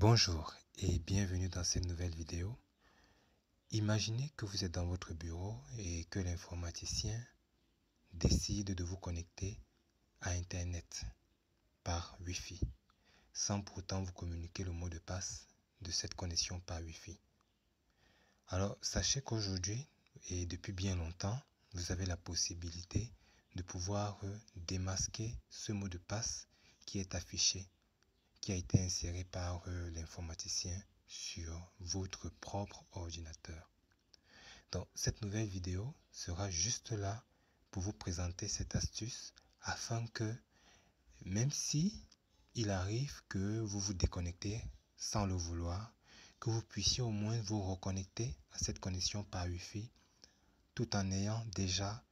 Bonjour et bienvenue dans cette nouvelle vidéo. Imaginez que vous êtes dans votre bureau et que l'informaticien décide de vous connecter à Internet par Wi-Fi sans pourtant vous communiquer le mot de passe de cette connexion par Wi-Fi. Alors sachez qu'aujourd'hui et depuis bien longtemps, vous avez la possibilité de pouvoir démasquer ce mot de passe qui est affiché, qui a été inséré par l'informaticien sur votre propre ordinateur. Donc cette nouvelle vidéo sera juste là pour vous présenter cette astuce afin que même si il arrive que vous vous déconnectez sans le vouloir, que vous puissiez au moins vous reconnecter à cette connexion par Wi-Fi tout en ayant déjà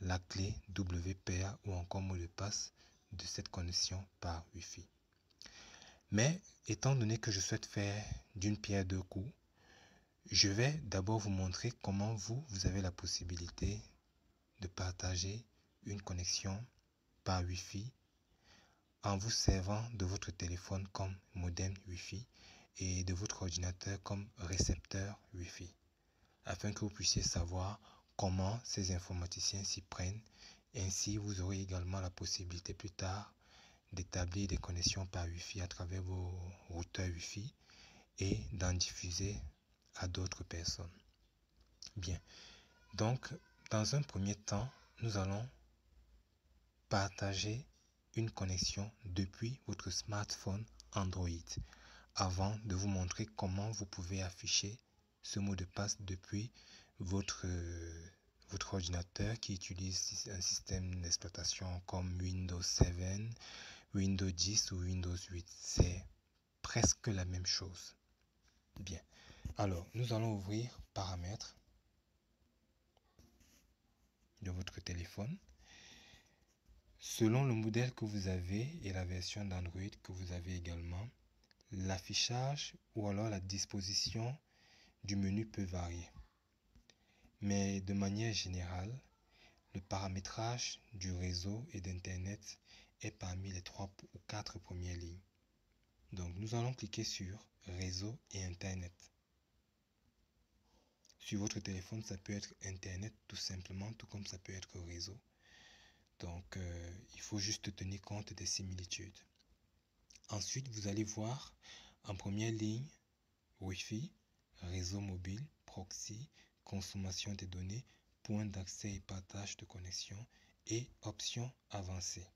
la clé WPA ou encore mot de passe de cette connexion par Wi-Fi. Mais étant donné que je souhaite faire d'une pierre deux coups, je vais d'abord vous montrer comment vous avez la possibilité de partager une connexion par Wi-Fi en vous servant de votre téléphone comme modem Wi-Fi et de votre ordinateur comme récepteur Wi-Fi, afin que vous puissiez savoir comment ces informaticiens s'y prennent. Ainsi, vous aurez également la possibilité plus tard d'établir des connexions par Wi-Fi à travers vos routeurs Wi-Fi et d'en diffuser à d'autres personnes. Bien, donc dans un premier temps, nous allons partager une connexion depuis votre smartphone Android avant de vous montrer comment vous pouvez afficher ce mot de passe depuis votre ordinateur qui utilise un système d'exploitation comme Windows 7, Windows 10 ou Windows 8. C'est presque la même chose. Bien, alors nous allons ouvrir paramètres de votre téléphone. Selon le modèle que vous avez et la version d'Android que vous avez également, l'affichage ou alors la disposition du menu peut varier. Mais de manière générale, le paramétrage du réseau et d'Internet est parmi les 3 ou 4 premières lignes. Donc nous allons cliquer sur réseau et Internet. Sur votre téléphone, ça peut être Internet tout simplement, tout comme ça peut être réseau. Donc il faut juste tenir compte des similitudes. Ensuite, vous allez voir en première ligne Wi-Fi, réseau mobile, proxy, consommation des données, point d'accès et partage de connexion et options avancées.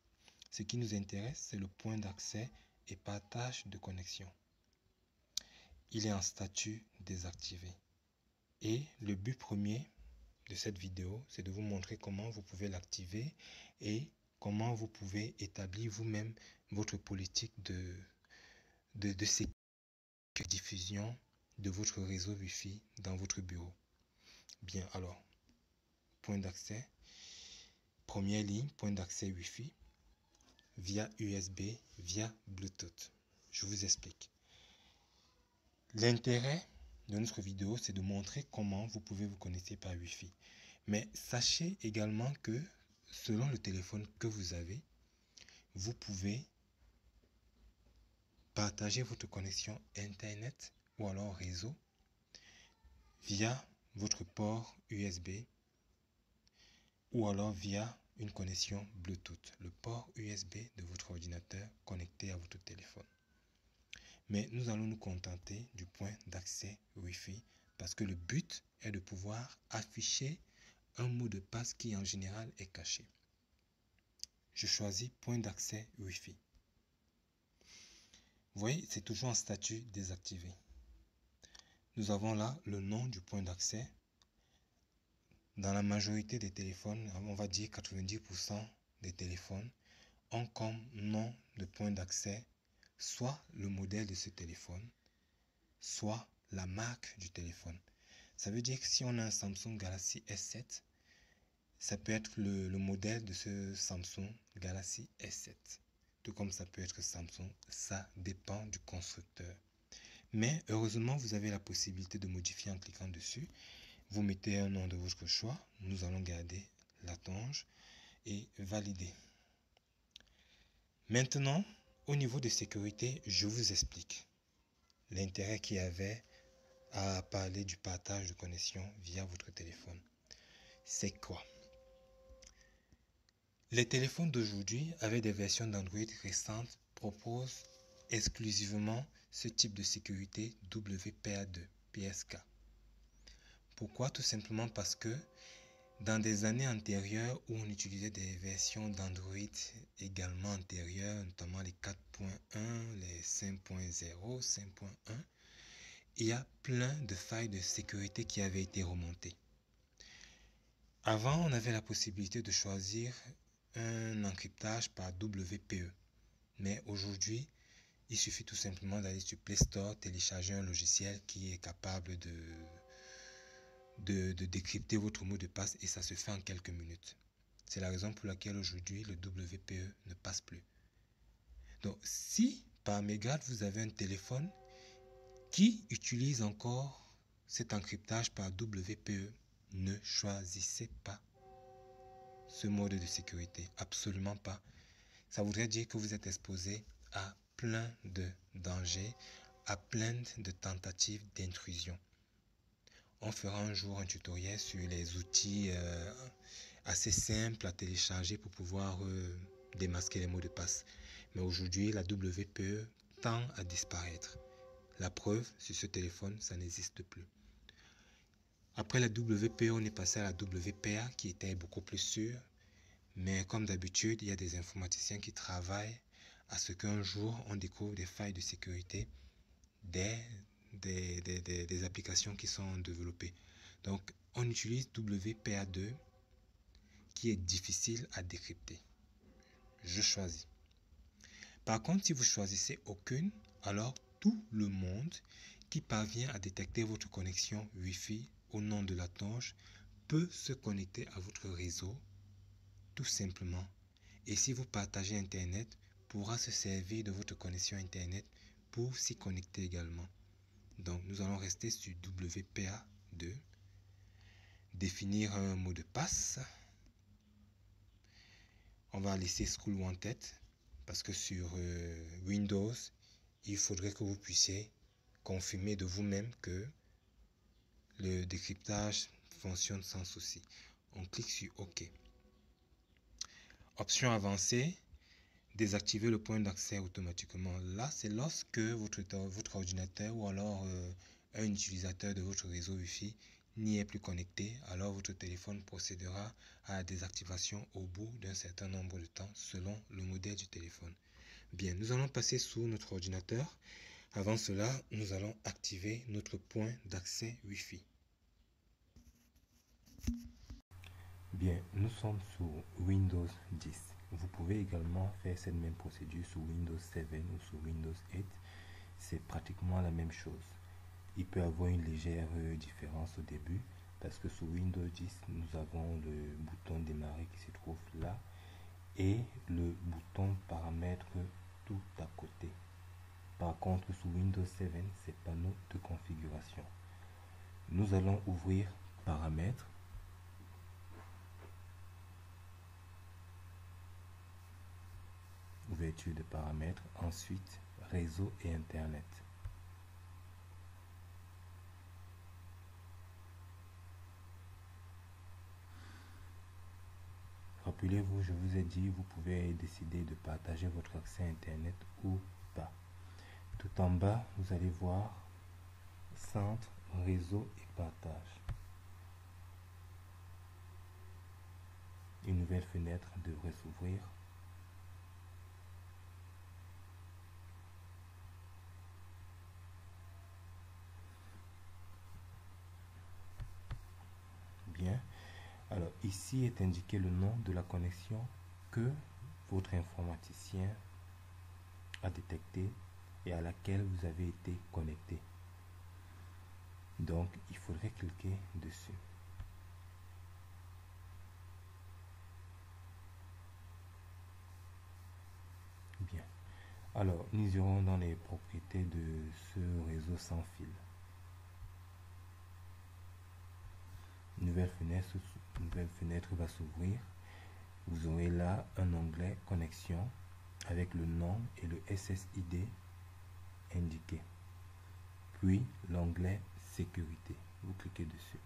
Ce qui nous intéresse, c'est le point d'accès et partage de connexion. Il est en statut désactivé. Et le but premier de cette vidéo, c'est de vous montrer comment vous pouvez l'activer et comment vous pouvez établir vous-même votre politique de sécurité de diffusion de votre réseau Wi-Fi dans votre bureau. Bien, alors, point d'accès, première ligne, point d'accès Wi-Fi, via USB, via Bluetooth. Je vous explique. L'intérêt de notre vidéo, c'est de montrer comment vous pouvez vous connecter par Wi-Fi. Mais sachez également que selon le téléphone que vous avez, vous pouvez partager votre connexion Internet ou alors réseau via votre port USB ou alors via une connexion Bluetooth, le port USB de votre ordinateur connecté à votre téléphone. Mais nous allons nous contenter du point d'accès Wi-Fi parce que le but est de pouvoir afficher un mot de passe qui en général est caché. Je choisis point d'accès Wi-Fi. Vous voyez, c'est toujours en statut désactivé. Nous avons là le nom du point d'accès. Dans la majorité des téléphones, on va dire 90% des téléphones ont comme nom de point d'accès soit le modèle de ce téléphone, soit la marque du téléphone. Ça veut dire que si on a un Samsung Galaxy S7, ça peut être le modèle de ce Samsung Galaxy S7. Tout comme ça peut être Samsung, ça dépend du constructeur. Mais heureusement, vous avez la possibilité de modifier en cliquant dessus. Vous mettez un nom de votre choix. Nous allons garder Latonge et valider. Maintenant, au niveau de sécurité, je vous explique. l'intérêt qu'il y avait à parler du partage de connexion via votre téléphone. C'est quoi? Les téléphones d'aujourd'hui, avec des versions d'Android récentes, proposent exclusivement ce type de sécurité WPA2, PSK. Pourquoi? Tout simplement parce que dans des années antérieures où on utilisait des versions d'Android également antérieures, notamment les 4.1, les 5.0, 5.1, il y a plein de failles de sécurité qui avaient été remontées. Avant, on avait la possibilité de choisir un encryptage par WPE. Mais aujourd'hui, il suffit tout simplement d'aller sur Play Store, télécharger un logiciel qui est capable de décrypter votre mot de passe et ça se fait en quelques minutes. C'est la raison pour laquelle aujourd'hui le WPE ne passe plus. Donc si par mégarde vous avez un téléphone qui utilise encore cet encryptage par WPE, ne choisissez pas ce mode de sécurité. Absolument pas. Ça voudrait dire que vous êtes exposé à plein de dangers, à plein de tentatives d'intrusion. On fera un jour un tutoriel sur les outils assez simples à télécharger pour pouvoir démasquer les mots de passe. Mais aujourd'hui, la WPE tend à disparaître. La preuve, sur ce téléphone, ça n'existe plus. Après la WPE, on est passé à la WPA qui était beaucoup plus sûre. Mais comme d'habitude, il y a des informaticiens qui travaillent à ce qu'un jour, on découvre des failles de sécurité des applications qui sont développées. Donc, on utilise WPA2 qui est difficile à décrypter. Je choisis. Par contre, si vous choisissez aucune, alors tout le monde qui parvient à détecter votre connexion Wi-Fi au nom de la tonge peut se connecter à votre réseau tout simplement. Et si vous partagez Internet, pourra se servir de votre connexion Internet pour s'y connecter également. Donc nous allons rester sur WPA2, définir un mot de passe. On va laisser School Wanted parce que sur Windows, il faudrait que vous puissiez confirmer de vous-même que le décryptage fonctionne sans souci. On clique sur OK. Option avancée, désactiver le point d'accès automatiquement. Là, c'est lorsque votre ordinateur ou alors un utilisateur de votre réseau Wi-Fi n'y est plus connecté, alors votre téléphone procédera à la désactivation au bout d'un certain nombre de temps selon le modèle du téléphone. Bien, nous allons passer sous notre ordinateur. Avant cela, nous allons activer notre point d'accès Wi-Fi. Bien, nous sommes sous Windows 10. Vous pouvez également faire cette même procédure sous Windows 7 ou sous Windows 8. C'est pratiquement la même chose. Il peut y avoir une légère différence au début parce que sous Windows 10, nous avons le bouton démarrer qui se trouve là et le bouton paramètres tout à côté. Par contre, sous Windows 7, c'est panneau de configuration. Nous allons ouvrir paramètres. Ouverture de paramètres, ensuite réseau et internet. Rappelez-vous, je vous ai dit, vous pouvez décider de partager votre accès internet ou pas. Tout en bas, vous allez voir centre, réseau et partage. Une nouvelle fenêtre devrait s'ouvrir. Bien. Alors ici est indiqué le nom de la connexion que votre informaticien a détecté et à laquelle vous avez été connecté. Donc il faudrait cliquer dessus. Bien. Alors nous irons dans les propriétés de ce réseau sans fil. Nouvelle fenêtre va s'ouvrir. Vous aurez là un onglet connexion avec le nom et le SSID indiqué. puis l'onglet sécurité. Vous cliquez dessus.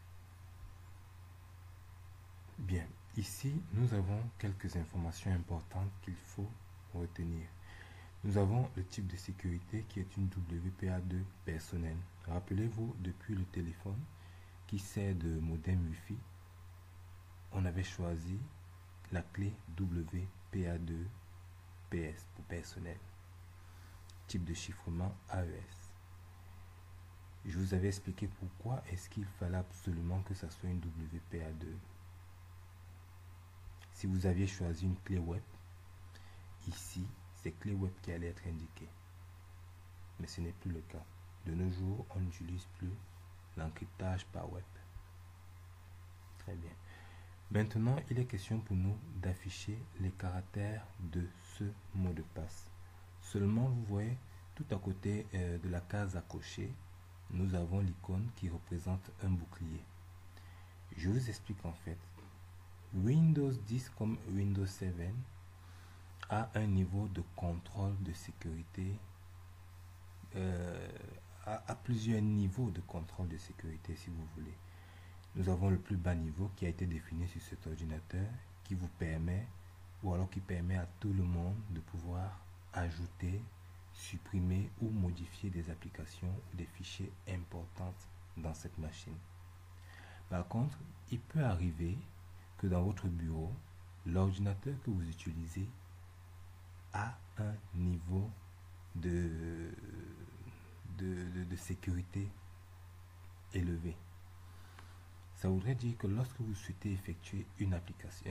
Bien, ici nous avons quelques informations importantes qu'il faut retenir. Nous avons le type de sécurité qui est une WPA2 personnelle. Rappelez-vous, depuis le téléphone qui sert de modem Wi-Fi, on avait choisi la clé WPA2 PS pour personnel. Type de chiffrement AES. Je vous avais expliqué pourquoi est-ce qu'il fallait absolument que ça soit une WPA2. Si vous aviez choisi une clé web, ici, c'est clé web qui allait être indiquée. Mais ce n'est plus le cas. De nos jours, on n'utilise plus l'encryptage par web. Très bien. Maintenant, il est question pour nous d'afficher les caractères de ce mot de passe. Seulement, vous voyez, tout à côté de la case à cocher, nous avons l'icône qui représente un bouclier. Je vous explique en fait. Windows 10 comme Windows 7 a un niveau de contrôle de sécurité, a plusieurs niveaux de contrôle de sécurité si vous voulez. Nous avons le plus bas niveau qui a été défini sur cet ordinateur qui vous permet, ou alors qui permet à tout le monde de pouvoir ajouter, supprimer ou modifier des applications ou des fichiers importants dans cette machine. Par contre, il peut arriver que dans votre bureau, l'ordinateur que vous utilisez a un niveau de sécurité élevé. Ça voudrait dire que lorsque vous souhaitez effectuer une application,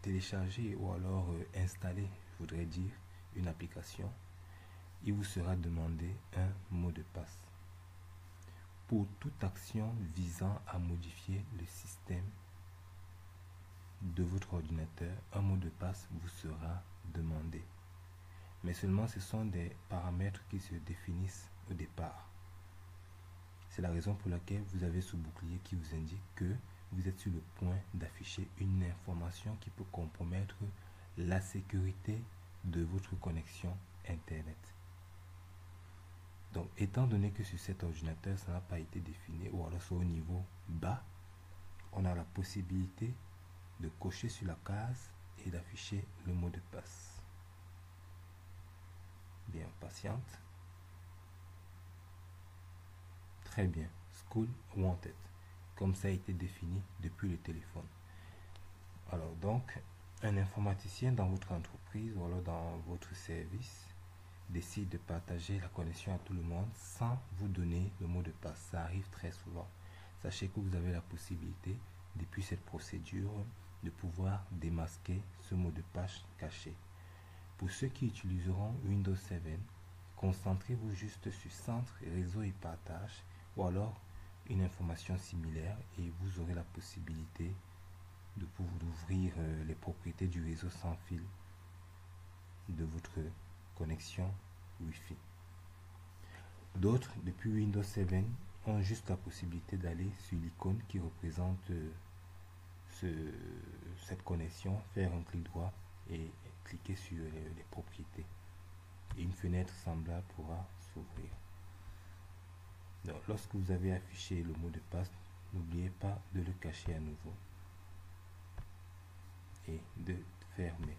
télécharger ou alors installer, je voudrais dire, une application, il vous sera demandé un mot de passe. Pour toute action visant à modifier le système de votre ordinateur, un mot de passe vous sera demandé. Mais seulement ce sont des paramètres qui se définissent au départ. C'est la raison pour laquelle vous avez ce bouclier qui vous indique que vous êtes sur le point d'afficher une information qui peut compromettre la sécurité de votre connexion Internet. Donc, étant donné que sur cet ordinateur, ça n'a pas été défini, ou alors c'est au niveau bas, on a la possibilité de cocher sur la case et d'afficher le mot de passe. Bien, patiente. Très bien. School Wanted. Comme ça a été défini depuis le téléphone. Alors donc, un informaticien dans votre entreprise ou alors dans votre service décide de partager la connexion à tout le monde sans vous donner le mot de passe. Ça arrive très souvent. Sachez que vous avez la possibilité, depuis cette procédure, de pouvoir démasquer ce mot de passe caché. Pour ceux qui utiliseront Windows 7, concentrez-vous juste sur Centre, Réseau et Partage ou alors une information similaire et vous aurez la possibilité de pouvoir ouvrir les propriétés du réseau sans fil de votre connexion Wi-Fi. D'autres, depuis Windows 7, ont juste la possibilité d'aller sur l'icône qui représente cette connexion, faire un clic droit et cliquer sur les propriétés. Et une fenêtre semblable pourra s'ouvrir. Donc, lorsque vous avez affiché le mot de passe, n'oubliez pas de le cacher à nouveau et de fermer.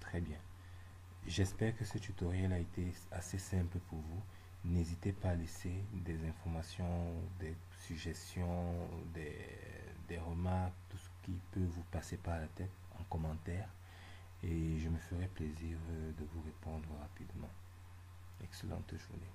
Très bien. J'espère que ce tutoriel a été assez simple pour vous. N'hésitez pas à laisser des informations, des suggestions, des remarques, tout ce qui peut vous passer par la tête en commentaire. Et je me ferai plaisir de vous répondre rapidement. Excellente journée.